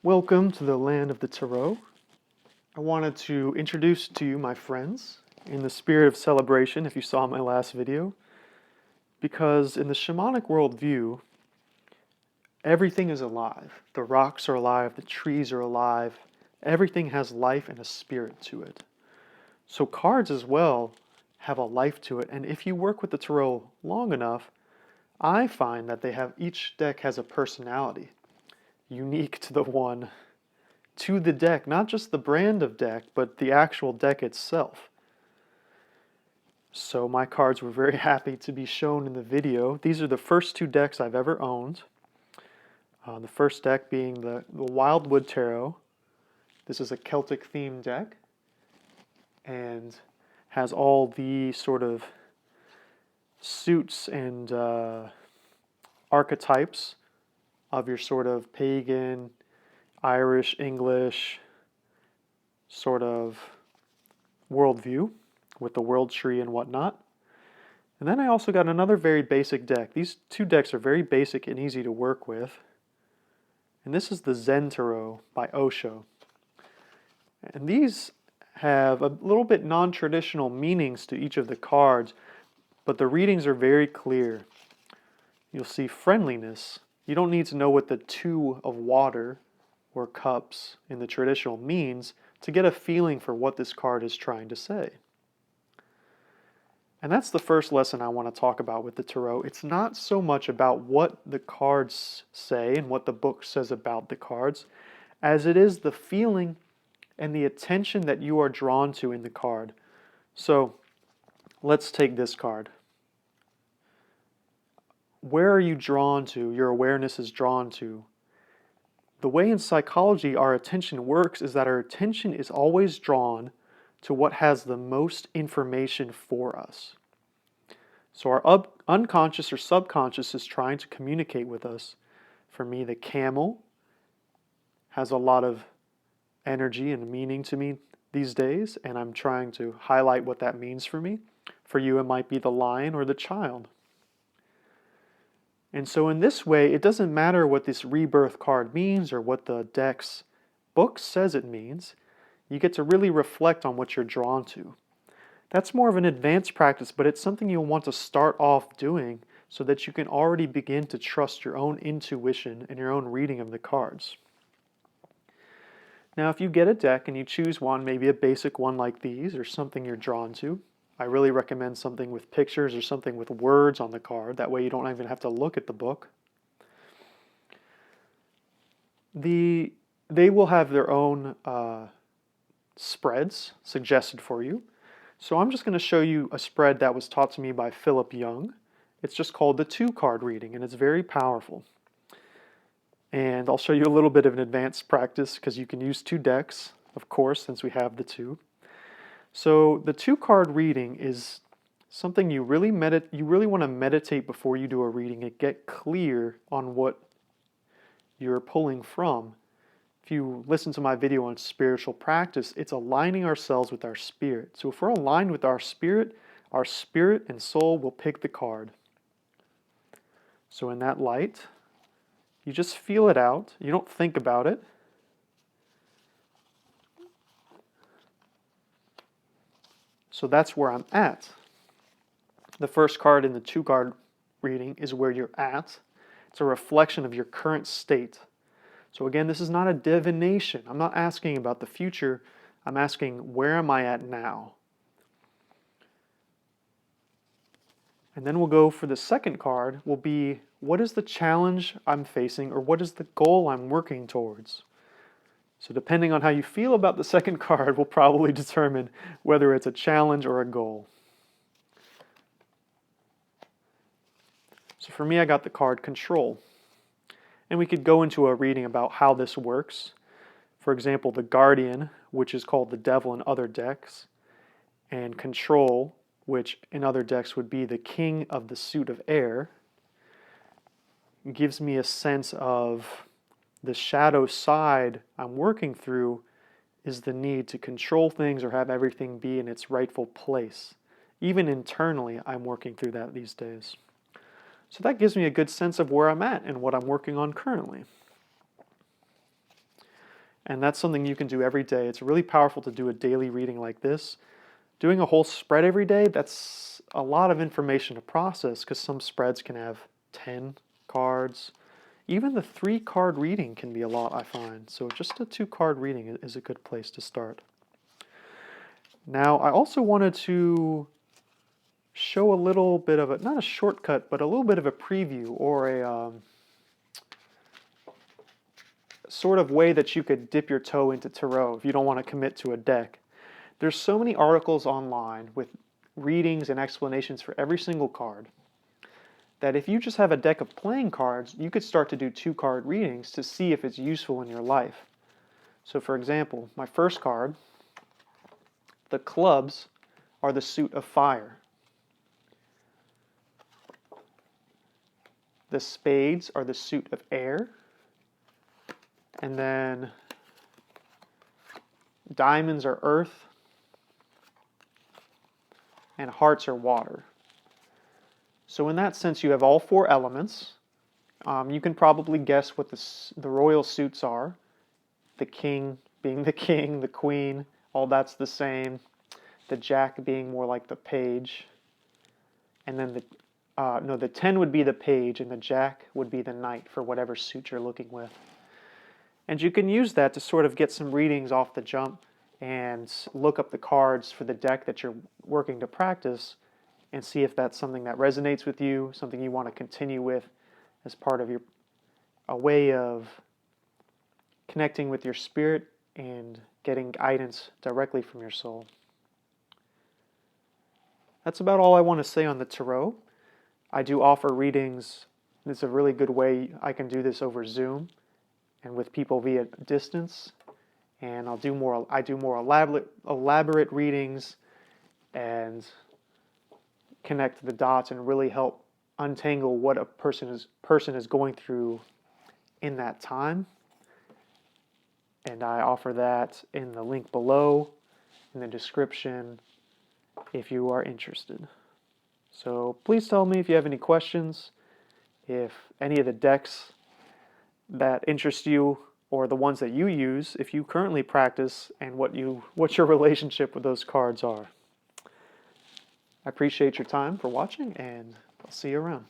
Welcome to the land of the Tarot. I wanted to introduce to you my friends in the spirit of celebration, if you saw my last video, because in the shamanic worldview, everything is alive. The rocks are alive, the trees are alive, everything has life and a spirit to it. So cards as well have a life to it, and if you work with the Tarot long enough, I find that each deck has a personality unique to the deck, not just the brand of deck, but the actual deck itself. So my cards were very happy to be shown in the video. These are the first two decks I've ever owned. The first deck being the Wildwood Tarot. This is a Celtic themed deck and has all the sort of suits and archetypes of your sort of pagan, Irish, English sort of worldview with the world tree and whatnot. And then I also got another very basic deck. These two decks are very basic and easy to work with. And this is the Zentero by Osho. And these have a little bit non-traditional meanings to each of the cards, but the readings are very clear. You'll see friendliness. You don't need to know what the two of water or cups in the traditional means to get a feeling for what this card is trying to say. And that's the first lesson I want to talk about with the Tarot. It's not so much about what the cards say and what the book says about the cards, as it is the feeling and the attention that you are drawn to in the card. So let's take this card. Where are you drawn to? Your awareness is drawn to. The way in psychology our attention works is that our attention is always drawn to what has the most information for us. So our unconscious or subconscious is trying to communicate with us. For me, the camel has a lot of energy and meaning to me these days, and I'm trying to highlight what that means for me. For you, it might be the lion or the child. And so in this way, it doesn't matter what this rebirth card means or what the deck's book says it means. You get to really reflect on what you're drawn to. That's more of an advanced practice, but it's something you'll want to start off doing so that you can already begin to trust your own intuition and your own reading of the cards. Now, if you get a deck and you choose one, maybe a basic one like these or something you're drawn to, I really recommend something with pictures or something with words on the card. That way you don't even have to look at the book. They will have their own spreads suggested for you. So I'm just going to show you a spread that was taught to me by Philip Young. It's just called the 2-card reading, and it's very powerful. And I'll show you a little bit of an advanced practice because you can use 2 decks, of course, since we have the 2. So the 2-card reading is something you really want to meditate before you do a reading and get clear on what you're pulling from. If you listen to my video on spiritual practice, it's aligning ourselves with our spirit. So if we're aligned with our spirit and soul will pick the card. So in that light, you just feel it out. You don't think about it. So that's where I'm at. The first card in the 2-card reading is where you're at. It's a reflection of your current state. So again, this is not a divination. I'm not asking about the future. I'm asking, where am I at now? And then we'll go for the second card, will be, what is the challenge I'm facing or what is the goal I'm working towards? So depending on how you feel about the second card will probably determine whether it's a challenge or a goal. So for me, I got the card Control. And we could go into a reading about how this works. For example, the Guardian, which is called the Devil in other decks, and Control, which in other decks would be the King of the Suit of Air, gives me a sense of the shadow side I'm working through is the need to control things or have everything be in its rightful place. Even internally, I'm working through that these days. So that gives me a good sense of where I'm at and what I'm working on currently. And that's something you can do every day. It's really powerful to do a daily reading like this. Doing a whole spread every day, that's a lot of information to process because some spreads can have 10 cards. Even the 3-card reading can be a lot, I find. So just a 2-card reading is a good place to start. Now, I also wanted to show a little bit of a, not a shortcut, but a little bit of a preview or a sort of way that you could dip your toe into tarot if you don't want to commit to a deck. There's so many articles online with readings and explanations for every single card that if you just have a deck of playing cards, you could start to do 2-card readings to see if it's useful in your life. So for example, my first card, the clubs are the suit of fire. The spades are the suit of air. And then diamonds are earth. And hearts are water. So in that sense, you have all 4 elements. You can probably guess what the royal suits are. The king being the king, the queen, all that's the same. The jack being more like the page. And then the 10 would be the page, and the jack would be the knight for whatever suit you're looking with. And you can use that to sort of get some readings off the jump and look up the cards for the deck that you're working to practice and see if that's something that resonates with you, something you want to continue with as part of a way of connecting with your spirit and getting guidance directly from your soul. That's about all I want to say on the tarot. I do offer readings. It's a really good way I can do this over Zoom and with people via distance. And I do more elaborate readings and connect the dots and really help untangle what a person is going through in that time. And I offer that in the link below, in the description, if you are interested. So please tell me if you have any questions, if any of the decks that interest you or the ones that you use, if you currently practice, and what your relationship with those cards are. I appreciate your time for watching, and I'll see you around.